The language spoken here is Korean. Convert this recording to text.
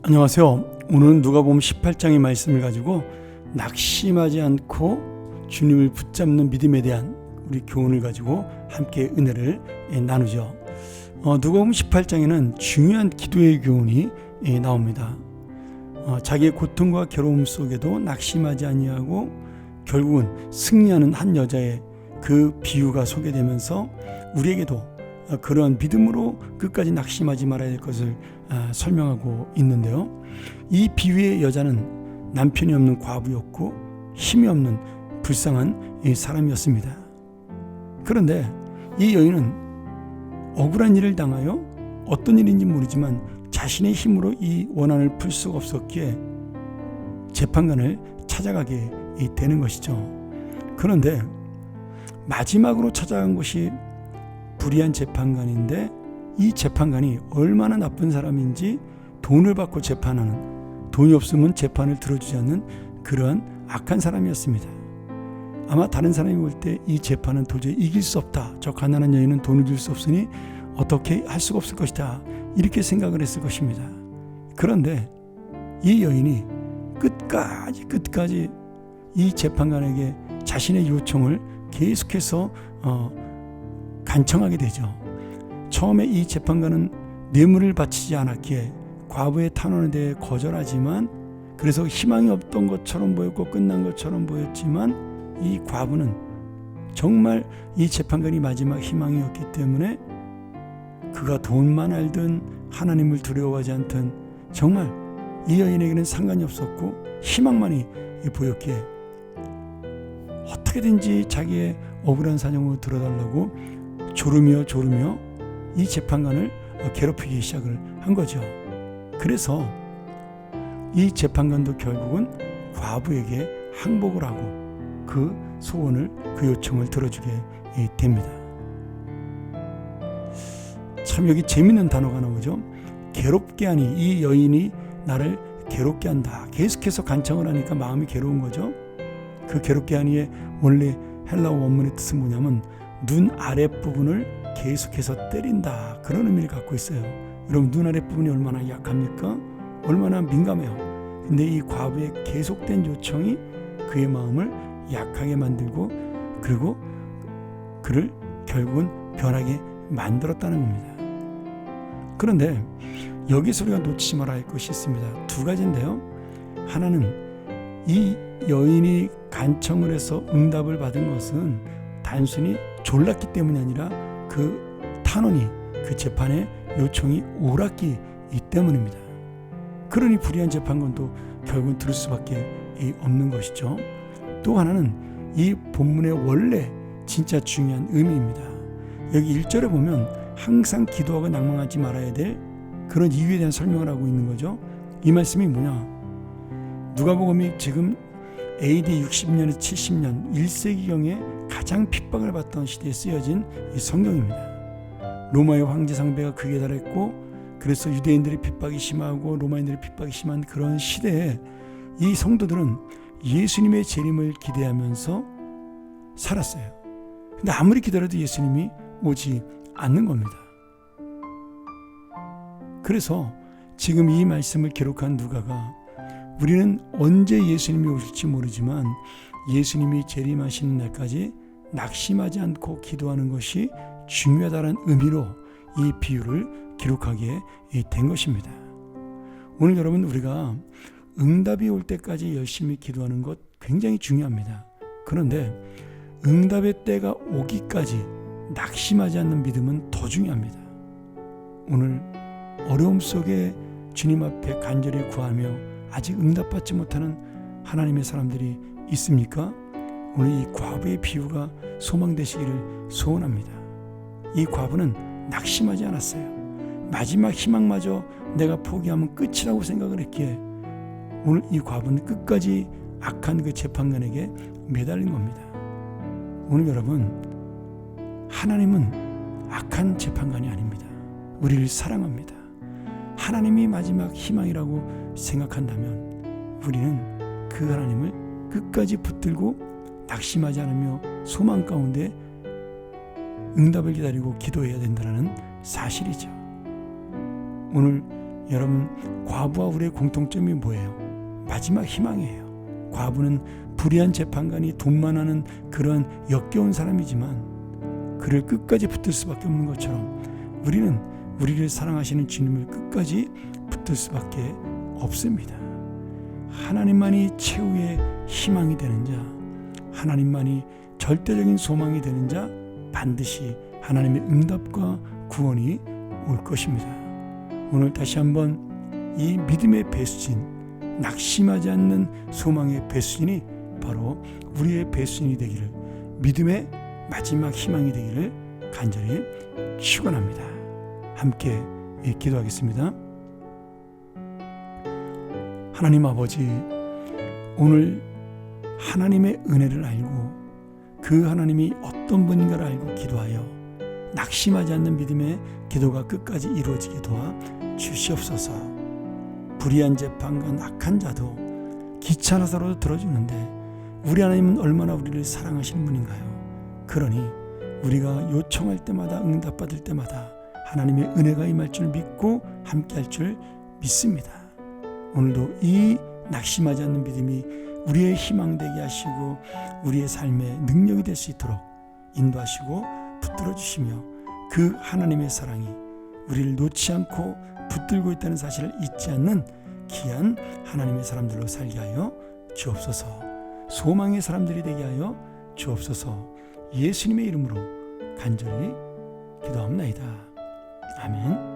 안녕하세요. 오늘은 누가복음 18장의 말씀을 가지고 낙심하지 않고 주님을 붙잡는 믿음에 대한 우리 교훈을 가지고 함께 은혜를 나누죠. 누가복음 18장에는 중요한 기도의 교훈이 나옵니다. 자기의 고통과 괴로움 속에도 낙심하지 아니하고 결국은 승리하는 한 여자의 그 비유가 소개되면서 우리에게도 그러한 믿음으로 끝까지 낙심하지 말아야 할 것을 설명하고 있는데요. 이 비유의 여자는 남편이 없는 과부였고 힘이 없는 불쌍한 사람이었습니다. 그런데 이 여인은 억울한 일을 당하여 어떤 일인지 모르지만 자신의 힘으로 이 원한을 풀 수가 없었기에 재판관을 찾아가게 되는 것이죠. 그런데 마지막으로 찾아간 곳이 불의한 재판관인데 이 재판관이 얼마나 나쁜 사람인지 돈을 받고 재판하는, 돈이 없으면 재판을 들어주지 않는 그러한 악한 사람이었습니다. 아마 다른 사람이 볼 때 이 재판은 도저히 이길 수 없다, 저 가난한 여인은 돈을 줄 수 없으니 어떻게 할 수가 없을 것이다, 이렇게 생각을 했을 것입니다. 그런데 이 여인이 끝까지 이 재판관에게 자신의 요청을 계속해서 간청하게 되죠. 처음에 이 재판관은 뇌물을 바치지 않았기에 과부의 탄원에 대해 거절하지만, 그래서 희망이 없던 것처럼 보였고 끝난 것처럼 보였지만 이 과부는 정말 이 재판관이 마지막 희망이었기 때문에 그가 돈만 알든 하나님을 두려워하지 않든 정말 이 여인에게는 상관이 없었고 희망만이 보였기에 어떻게든지 자기의 억울한 사정을 들어달라고 조르며 이 재판관을 괴롭히기 시작을 한 거죠. 그래서 이 재판관도 결국은 과부에게 항복을 하고 그 소원을, 그 요청을 들어주게 됩니다. 참 여기 재밌는 단어가 나오죠. 괴롭게 하니, 이 여인이 나를 괴롭게 한다. 계속해서 간청을 하니까 마음이 괴로운 거죠. 그 괴롭게 하니의 원래 헬라어 원문의 뜻은 뭐냐면 눈 아랫부분을 계속해서 때린다, 그런 의미를 갖고 있어요. 여러분, 눈 아랫부분이 얼마나 약합니까? 얼마나 민감해요. 근데 이 과부의 계속된 요청이 그의 마음을 약하게 만들고 그리고 그를 결국은 변하게 만들었다는 겁니다. 그런데 여기서 우리가 놓치지 말아야 할 것이 있습니다. 두 가지인데요. 하나는 이 여인이 간청을 해서 응답을 받은 것은 단순히 졸랐기 때문이 아니라 그 탄원이, 그 재판의 요청이 옳았기 때문입니다. 그러니 불의한 재판관도 결국은 들을 수밖에 없는 것이죠. 또 하나는 이 본문의 원래 진짜 중요한 의미입니다. 여기 1절에 보면 항상 기도하고 낭망하지 말아야 될 그런 이유에 대한 설명을 하고 있는 거죠. 이 말씀이 뭐냐? 누가복음이 지금 AD 60년에서 70년 1세기경에 가장 핍박을 받던 시대에 쓰여진 이 성경입니다. 로마의 황제 상배가 극에 달했고, 그래서 유대인들의 핍박이 심하고 로마인들의 핍박이 심한 그런 시대에 이 성도들은 예수님의 재림을 기대하면서 살았어요. 근데 아무리 기다려도 예수님이 오지 않는 겁니다. 그래서 지금 이 말씀을 기록한 누가가 우리는 언제 예수님이 오실지 모르지만 예수님이 재림하시는 날까지 낙심하지 않고 기도하는 것이 중요하다는 의미로 이 비유를 기록하게 된 것입니다. 오늘 여러분, 우리가 응답이 올 때까지 열심히 기도하는 것 굉장히 중요합니다. 그런데 응답의 때가 오기까지 낙심하지 않는 믿음은 더 중요합니다. 오늘 어려움 속에 주님 앞에 간절히 구하며 아직 응답받지 못하는 하나님의 사람들이 있습니까? 오늘 이 과부의 비유가 소망되시기를 소원합니다. 이 과부는 낙심하지 않았어요. 마지막 희망마저 내가 포기하면 끝이라고 생각을 했기에 오늘 이 과부는 끝까지 악한 그 재판관에게 매달린 겁니다. 오늘 여러분, 하나님은 악한 재판관이 아닙니다. 우리를 사랑합니다. 하나님이 마지막 희망이라고 생각한다면 우리는 그 하나님을 끝까지 붙들고 낙심하지 않으며 소망 가운데 응답을 기다리고 기도해야 된다는 사실이죠. 오늘 여러분, 과부와 우리의 공통점이 뭐예요? 마지막 희망이에요. 과부는 불의한 재판관이 돈만 하는 그런 역겨운 사람이지만 그를 끝까지 붙들 수밖에 없는 것처럼 우리는 우리를 사랑하시는 주님을 끝까지 붙들 수밖에 없습니다. 하나님만이 최후의 희망이 되는 자, 하나님만이 절대적인 소망이 되는 자, 반드시 하나님의 응답과 구원이 올 것입니다. 오늘 다시 한번 이 믿음의 배수진, 낙심하지 않는 소망의 배수진이 바로 우리의 배수진이 되기를, 믿음의 마지막 희망이 되기를 간절히 축원합니다. 함께 기도하겠습니다. 하나님 아버지, 오늘 하나님의 은혜를 알고 그 하나님이 어떤 분인가를 알고 기도하여 낙심하지 않는 믿음의 기도가 끝까지 이루어지게 도와 주시옵소서. 불의한 재판관 악한 자도 귀찮아서라도 들어주는데 우리 하나님은 얼마나 우리를 사랑하시는 분인가요? 그러니 우리가 요청할 때마다 응답받을 때마다 하나님의 은혜가 임할 줄 믿고 함께할 줄 믿습니다. 오늘도 이 낙심하지 않는 믿음이 우리의 희망 되게 하시고 우리의 삶의 능력이 될 수 있도록 인도하시고 붙들어 주시며 그 하나님의 사랑이 우리를 놓지 않고 붙들고 있다는 사실을 잊지 않는 귀한 하나님의 사람들로 살게 하여 주옵소서. 소망의 사람들이 되게 하여 주옵소서. 예수님의 이름으로 간절히 기도합니다. 아멘.